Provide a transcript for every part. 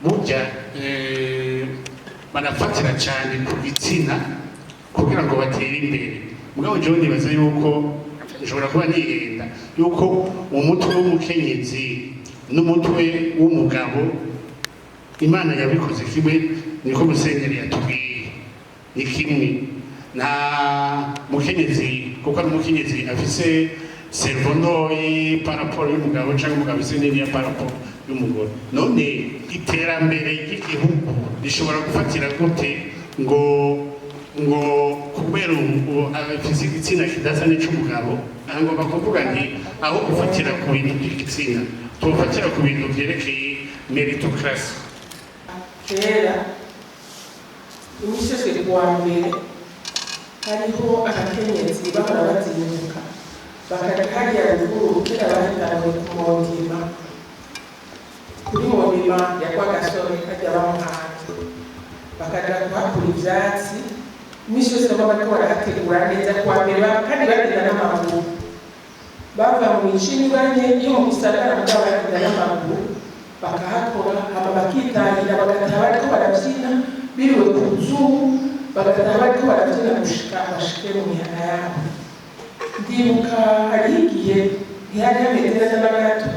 burya banafatira cyane ku bitsina kugira ngo batere imbere. Mugabo John nibaza yuko nshobora kuba nihenda yuko umutwe w'umukenyezi n'umutwe w'umugabo Imana yabikoze kimwe, niko Musenyeri yatubwiye, ni kimwe. Nta mukenyezi kuko ari umukenyezi afise servo ntoyi paraporo y'umugabo cyangwa umugabo afise nini ya paraporo y'umugore. None iterambere ry'igihugu rishobora gufatira gute ngo kubera afise igitsina kidasa n'ic'umugabo, ngomba kuvuga nti aho gufatira ku bintu by'igitsina tufatira ku bintu byerekeye meritocracy. Kera imishyizwe kuwa mbere hariho abakenyezi bahora bazinduka bakajya hariya ruguru kera bahitanywe ku Mondima, kuri Mondima ya kwa Gasore kajya bamuhanze bakajya kuhakura ibyatsi. Iminsi yose baba bariko barahategura neza kuwa mbere kandi bagenda n'amaguru bava mu micini bane yo mu gisagara mugabo bagenda n'amaguru bakahakora hama bakitangira bagataha bariko barabyina biriwe ku nzubu bagataha bariko barabyina gushika bashike mu mihana yabo. Ndibuka hariho igihe ntihari hameze neza na gato,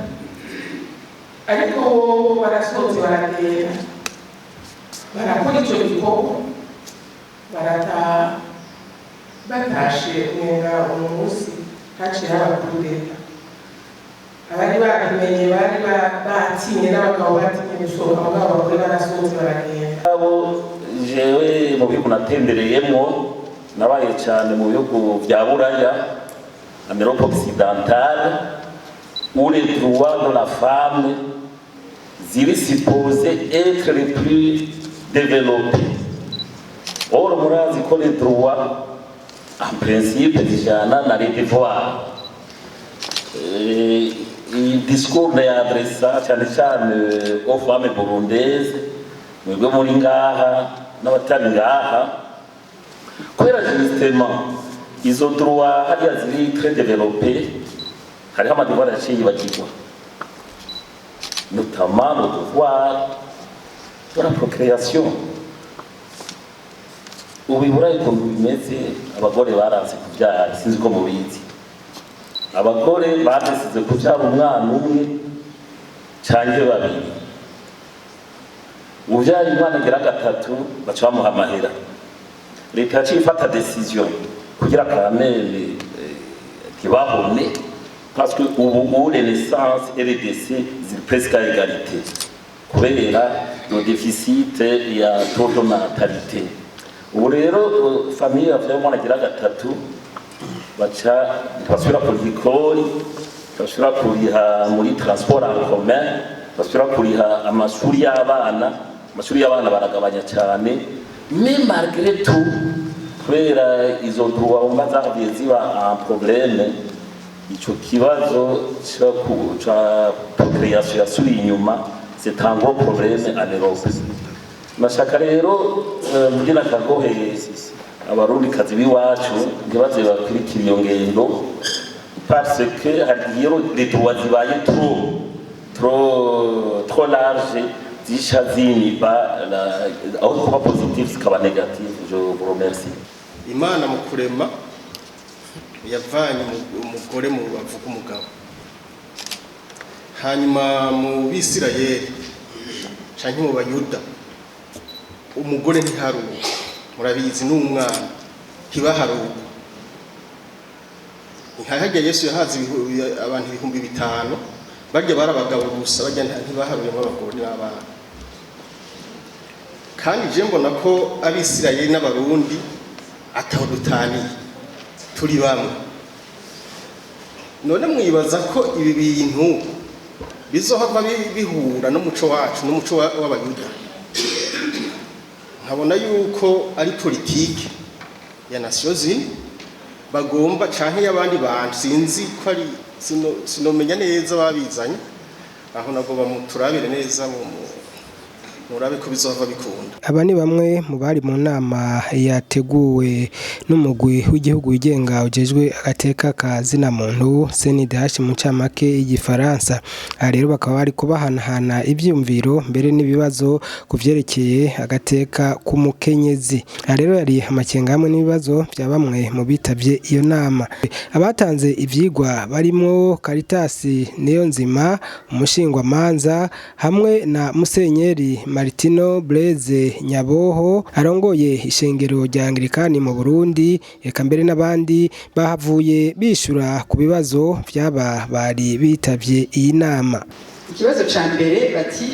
ariko barasohotse baragenda barakora ico gikorwa barataha. Batashe umwenga umunsi haciye abakuru leta abari babimenye bari batinye n'abagabo batinye gusohoka mugabo abagore barasohotse baragenda. Abo jewe mu bihugu natembereyemo nabaye cyane mu bihugu bya Buraya, Amerika occidentale, où les droits de la femme ziri supposés être les plus développés. Or murazi ko les droits en principe zijana na les devoirs. Discours yadressa cyane cyane aux femmes burundaises mwebwe muri ngaha n'abatari ngaha, kubera justement izo droits hariya ziri très développées, hariho amadevoir yaciye yibagirwa, notamment le devoir de la procréation. Ubibura ukuntu bimeze, abagore baranse kubyara, sinzi ko mubizi. Abagore badesize kubyara umwana umwe canke babiri, uvyara umwana ngira gatatu baca bamuha amahera. Leta yaciye ifata decision kugira kamere ntibahone, parce que ubu les naissances et les décès ziri presque à égalité kubera le déficit ya taux de natalité. Ubu rero famille yavyaye umwana agira gatatu baca basubira kuriha ikori, basubira kuriha muri transport en commun, basubira kuriha amashuri y'abana. Amashuri y'abana baragabanya cyane, mais malgré tout kubera izo droits umva zagiye ziba un problème, ico kibazo ca procréation yasubiye inyuma, c'est un gros problème en Europe. Nashaka rero mugina kagohe abarundi kazi biwacu ntibaze bakurikira iyo ngendo, parce que hariyo les droits zibaye trop large, zisha ziniba aho kuba positif zikaba negative. Je vous remercie. Imana mu kurema yavanye umugore mu bavuga umugabo, hanyuma mu Bisirayeli canke mu Bayuda umugore ntiharuka, murabizi n'umwana ntibaharuka. Nkahajya Yesu yahaze abantu 5,000 barya barabagabo gusa, barya ntibaharuyemo abagore n'abana. Kandi je mbona ko Abisirayeli n'Abarundi ataho dutaniye, turi bamwe. None mwibaza ko ibi bintu bizohava bihura n'umuco wacu n'umuco w'Abayuda? Nkabona yuko ari politike ya Nations Unies bagomba canke y'abandi bantu, sinzi ko ari sinomenya neza babizanye aho nagomba muturabire neza murabe ko bizova bikunda. Aba ni bamwe mu bari mu nama yateguwe n'umugwi w'igihugu wigenga ujejwe agateka ka zina muntu CNDH mu ncamake y'igifaransa. Aha rero bakaba bari kubahanahana ivyumviro mbere n'ibibazo kuvyerekeye agateka k'umukenyezi. Aha rero yari amakenga hamwe n'ibibazo bya bamwe mu bitavye iyo nama. Abatanze ivyigwa barimo Caritas Niyonzima, umushingwamanza, hamwe na Musenyeri Martino Blaise Nyaboho arongoye ishengero rya Anglikani mu Burundi, eka mbere n'abandi bahavuye bishura ku bibazo byaba bari bitavye iyi nama. Ikibazo ca mbere bati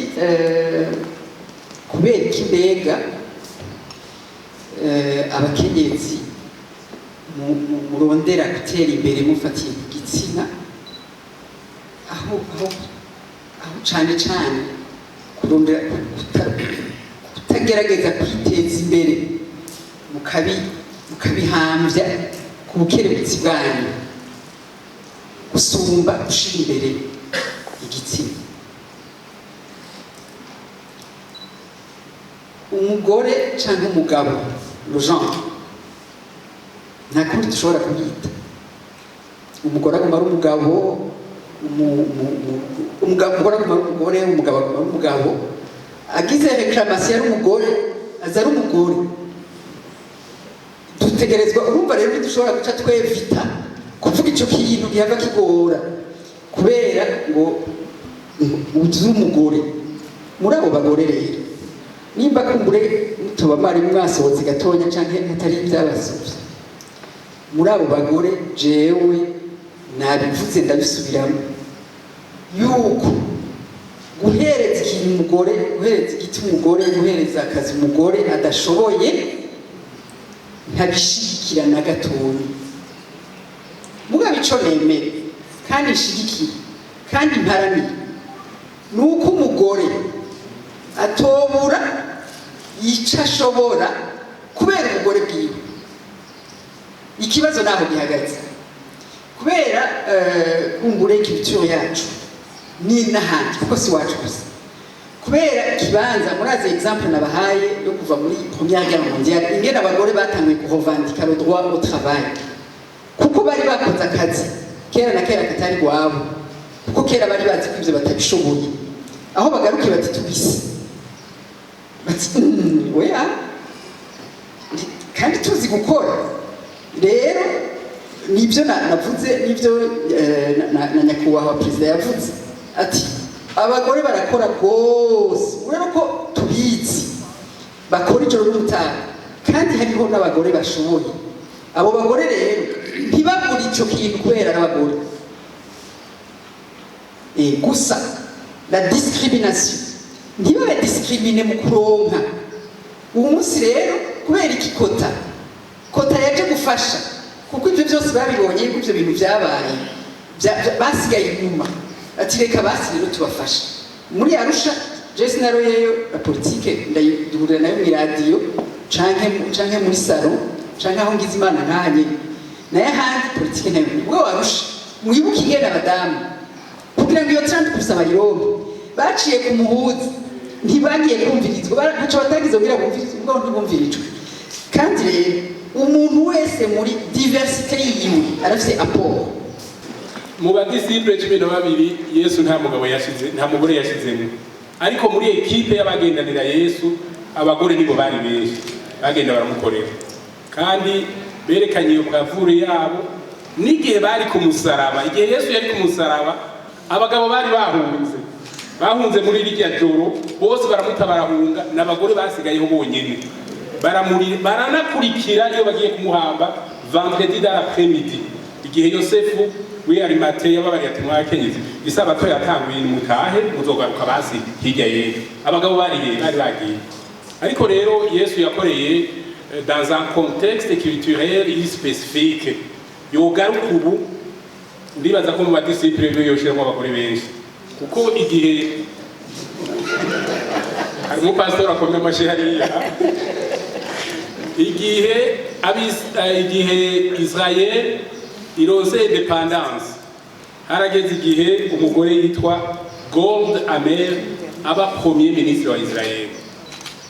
kubera iki mbega abakenyezi murondera gutera imbere mufatiye ku gitsina aho cane kurondera kutagerageza kwiteza imbere mukabihambya ku bukerebutsi bwanyu gusumba gushira imbere igitsina. Umugore canke umugabo le genre nta kundi dushobora kubita. Umugore agomba ari umugabo, umugore agomba ari umugore, umugabo agomba ari umugabo. Agize reclamation ari umugore aza ari umugore. Dutegerezwa urumva rero dushobora guca twevita kuvuga ico kintu gihava kigora kubera ngo uzi umugore. Muri abo bagore rero nimba kumbure mutoba mari mwasohotse gatonya canke atari ibyabasuvye, muri abo bagore jewe nabivuze ndabisubiramo yuko guhereza ikintu umugore, guhereza igiti umugore, guhereza akazi umugore adashoboye ntabishigikira na gatonya. Mugabo ico nemere kandi nshigikira kandi mparanira nuko umugore atobura yica ashobora kubera umugore bwiwe. Ikibazo naho gihagaze kubera kumbure culture yacu ni n'ahandi kuko si wacu gusa, kubera ikibanza murazi exemple nabahaye yo kuva muri première guerre mondiale ingene abagore batanguye kurevendiquer le droit au travail kuko bari bakoze akazi kera na kera katari gwabo, kuko kera bari bazi ko ivyo batabishoboye. Aho bagaruke bati tubise bati oya kandi tuzi gukora. Rero nibyo navuze, nibyo na nyakubahwa perezida yavuze ati abagore barakora rwose, urabona ko tubizi bakora ijoro n'umutaga, kandi hariho n'abagore bashoboye. Abo bagore rero ntibagure ico kintu kubera n'abagore gusa la discrimination ntibabe discrimine mu kuronka. Uwo munsi rero kubera iki kota yaje gufasha, kuko ivyo byose babibonye yuko ivyo bintu byabaye basigaye inyuma, ati reka basi rero tubafasha. Muri Arusha Jesse naroyeyo la politique ndayihurira nayo mu radio canke muri salon canke aho ngize imana nkanye naye handi politique nayo ubwo Arusha mwibuka ingene abadamu kugira ngo iyo 30% bayironke baciye ku muhuzi ntibagiye kumvirizwa, ntaco batagize kugira bumvirizwe, ubwo ntibumvirijwe. Kandi rero umuntu wese muri diversité yiwe arafise apport. Mu badisciple 12 Yesu nta mugabo yashize, nta mugore yashizemo, ariko muri equipe y'abagendanira Yesu abagore nibo bari benshi bagenda baramukorera, kandi berekanye iyo bwavure yabo n'igihe bari ku musaraba. Igihe Yesu yari ku musaraba abagabo bari bahunze muri irya joro bose baramutabara, n'abagore basigayeho bonyene baranakurikira iyo bagiye kumuhamba vendredi dans l'après-midi. Igihe Yosefu we ari Mateya babari ati mwakenyezi isabato yatanguye mutahe muzogaruka basi hirya yeye, abagabo bari bagiye. Ariko rero Yesu yakoreye dans un contexte culturel spécifique. Yogaruka ubu ndibaza ko mu badisciple be yoshiramo abagore benshi, kuko igihe harimo pastor akomeye amashihariya igihe Israel ironse independence harageze igihe umugore yitwa Gold Amer aba premier ministre wa Israel.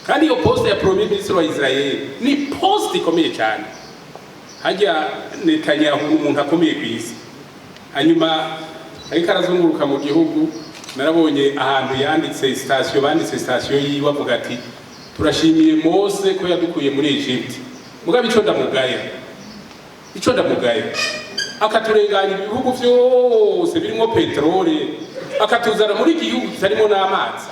kandi iyo poste ya premier ministre wa Israel ni poste ikomeye cyane. Hajya Netanyahu umuntu akomeye ku isi. Hanyuma ariko arazunguruka mu gihugu narabonye ahantu yanditse station banditse station yiwe avuga ati turashimiye Mose ko yadukuye muri Egypt. Mugabe ico ndamugaya akaturenganya ibihugu byose birimo petrole akatuzana muri iki gihugu kitarimo n'amazi.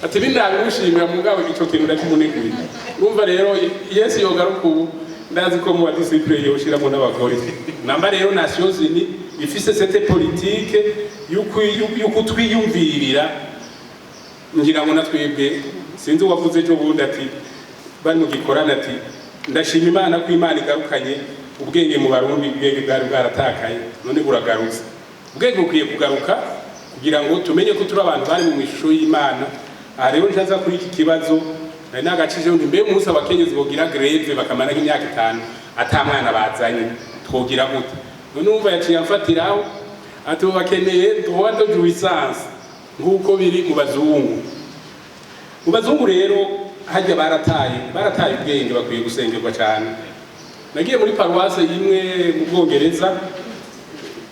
Ati binabimushimira mugabo ico kintu ndakimuniguye. Urumva rero Yesu yogaruka ubu ndazi ko mu badisipline yoshiramo n'abagore. Namba rero Nations Unies ifise cette politique yuko twiyumvirira ngira ngo natwebwe sinzi wavuze cyo bundi ati bari mu gikorana ati ndashima Imana ko Imana igarukanye ubwenge mu Barundi, ubwenge bwari bwaratakaye none buragarutse. Ubwenge bukwiye kugaruka kugira ngo tumenye ko turi abantu bari mu mishusho y'Imana. Aha rero ntaza kuri iki kibazo nari nagacije nti mbe Musa abakenyezi bogira greve bakamara nk'imyaka 5 atamwana bazanye twogira gute. None umva yaciye amfatiraho ati bakeneye droit de jouissance nk'uko biri mu bazungu. Mu bazungu rero hajya barataye ubwenge bakwiye gusengerwa cyane. Nagiye muri paroisse imwe mu Bwongereza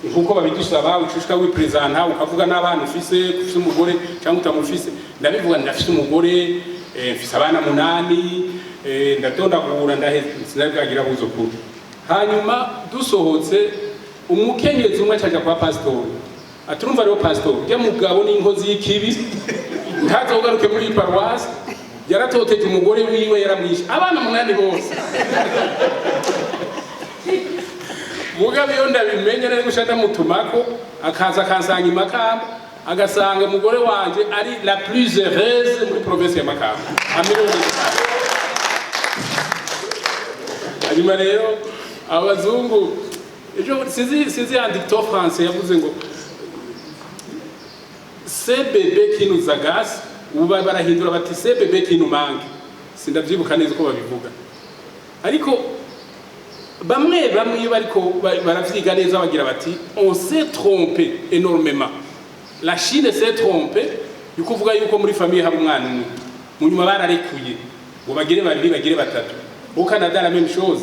nkuko babidusaba ucushika wipresenta ukavuga n'abana ufise umugore cyangwa utamufise. Ndabivuga ndafise umugore mfise abana 8 ndadondagura sinabwagira buzukuru. Hanyuma dusohotse umukenyezi umwe acaja kwa pastor aturumva rero pastor ya mugabo n'inkozi y'ikibi ntazogaruke muri paroisse yaratoteje umugore wiwe yaramwishe abana 8 bose. Mugabe yo ndabimenye nari gushaka mutumako akaza kansanga Makamba agasanga umugore wanje ari la plus heureuse muri province ya Makamba. Hanyuma rero abazungu ejo sizi un dicton français yavuze ngo c'est bébé qui nous agace uba barahindura bati c'est bébé qui nous manque. Sindavyibuka neza ko babivuga ariko bamwe bariko baravyiga neza bagira bati on s'est trompé énormément. La Chine s'est trompée yukuvuga yuko muri famille hari umwana umwe munyuma bararekuye ngo bagire babiri bagire batatu. Au Canada la même chose.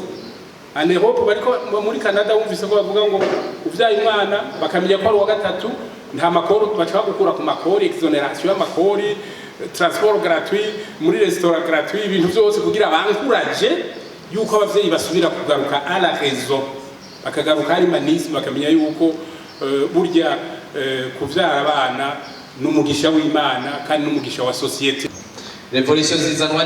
En Europe bariko muri Canada wumvise ko bavuga ngo uvyaye umwana bakamenya ko ari wa gatatu nta makoro bashaka gukura ku makori exoneration y'amakori transport gratuit muri restaurant gratuit ibintu byose kugira bankuraje yuko abavyeyi basubira kugaruka à la raison bakagaruka ari manisme bakamenya yuko burya kuvyara abana n'umugisha w'Imana kandi n'umugisha wa societe. Revolution zizanwa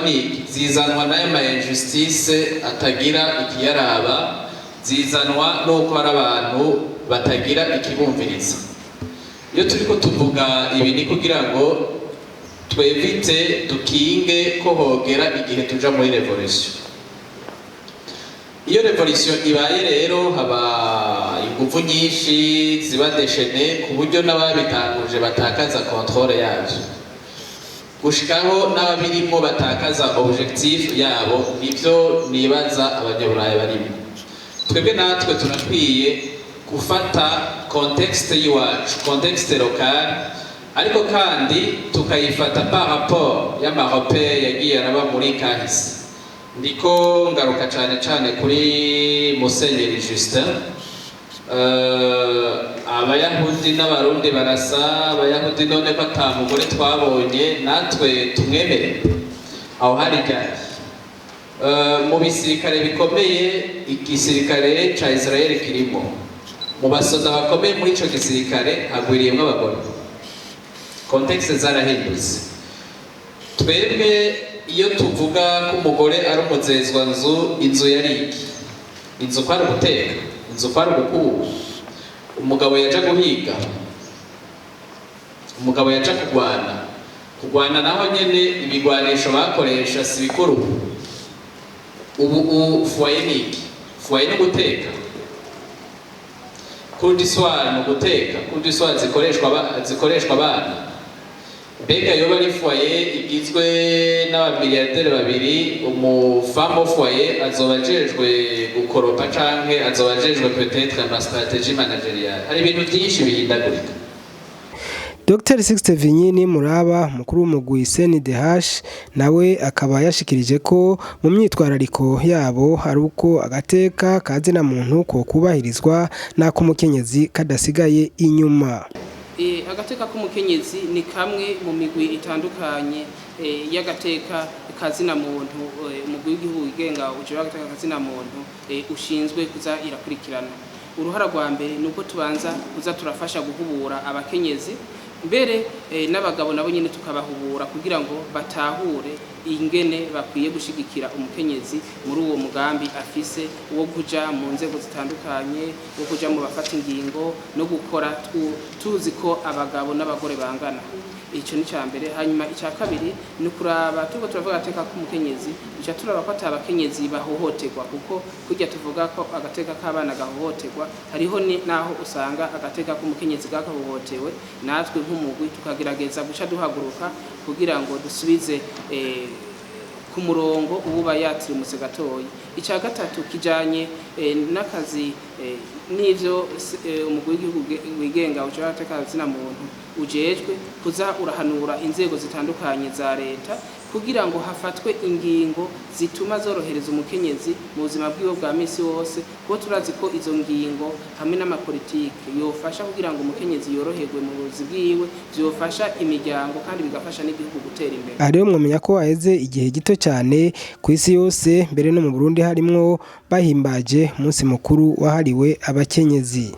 n'aya ma injustice atagira ikiyaraba, zizanwa nuko hari abantu batagira ikibumviriza. Iyo turiko tuvuga ibi ni kugira ngo twevite dukinge ko hogera igihe tuja muri revolution. Iyo revolution ibaye rero haba ingufu nyinshi ziba deshene ku buryo n'ababitanguje batakaza controle yavyo. Gushikaho n'ababirimo batakaza objectif yabo nivyo nibaza abanyaburayi barimo. Twebwe natwe turakwiye gufata contexte yiwacu, contexte local, ariko kandi tukayifata par rapport y'amaropé yagiye araba muri kahise. Ndiko ngaruka cyane kuri Musenyeri Justin. Abayahudi n'abarundi barasa, abayahudi none ko atamugore twabonye natwe tumwemere aho hari ryari. Mu bisirikare bikomeye igisirikare ca Israel kirimo, mu basoda bakomeye muri ico gisirikare hagwiriyemwo abagore. Contexte zarahindutse. Twebwe iyo tuvuga ko umugore ari umuzezwa inzu yari iki? Inzu kwari guteka, inzu kwari gukura. Umugabo yaja guhiga, umugabo yaja kugwana naho nyene ibigwanisho bakoresha si bikuru. Ubu foyer ni iki? Foyer ni guteka. Kudiswara ni guteka, kudiswara zikoreshwa abana. Mbega yoba ari foyer igizwe n'abamiliyarderi babiri, umufamo foyer azobajejwe gukoropa canke azobajejwe peut-être na stratégie managériale. Hari ibintu byinshi bihindagurika. Dr Sixte Vinyini Muraba mukuru w'umugwi CNDH nawe akaba yashikirije ko mu myitwarariko yabo hari uko agateka kazina muntu ko kubahirizwa nako umukenyezi kadasigaye inyuma. Agateka k'umukenyezi ni kamwe mu migwi itandukanye y'agateka kazina muntu umugwi w'igihugu wigenga uje agateka kazina muntu ushinzwe kuza irakurikirana. Uruhara rwa mbere nuko tubanza kuza turafasha guhubura abakenyezi mbere n'abagabo nabo nyine tukabahubura kugira ngo batahure ingene bakwiye gushigikira umukenyezi muri uwo mugambi afise wo kuja mu nzego zitandukanye wo kuja mu bafata ingingo no gukora tuzi ko abagabo n'abagore bangana. Icyo ni cyambere. Hanyuma icya kabiri ni kuraba tuko turavuga agateka k'umukenyezi uca turaba ko atabakenyezi bahohoterwa kuko kujya tuvuga ko agateka k'abana gahohoterwa hariho naho usanga agateka k'umukenyezi gakahohotewe natwe nk'umugwi tukagerageza guca duhaguruka kugira ngo dusubize ku murongo ububa yatirimutse gatoyi. Icya gatatu kijanye n'akazi n'ivyo umugwi w'igihugu wigenga uje agateka kazina muntu ujejwe kuza urahanura inzego zitandukanye za leta kugira ngo hafatwe ingingo zituma zorohereza umukenyezi mu buzima bwiwe bwa misi wose kuko turazi ko izo ngingo hamwe n'amapolitike yofasha kugira ngo umukenyezi yoroherwe mu buzima bwiwe byofasha imiryango kandi bigafasha n'igihugu gutera imbere. Ariyo mwamenya ko haheze igihe gito cyane ku isi yose mbere no mu Burundi harimwo bahimbaje umunsi mukuru wahariwe abakenyezi.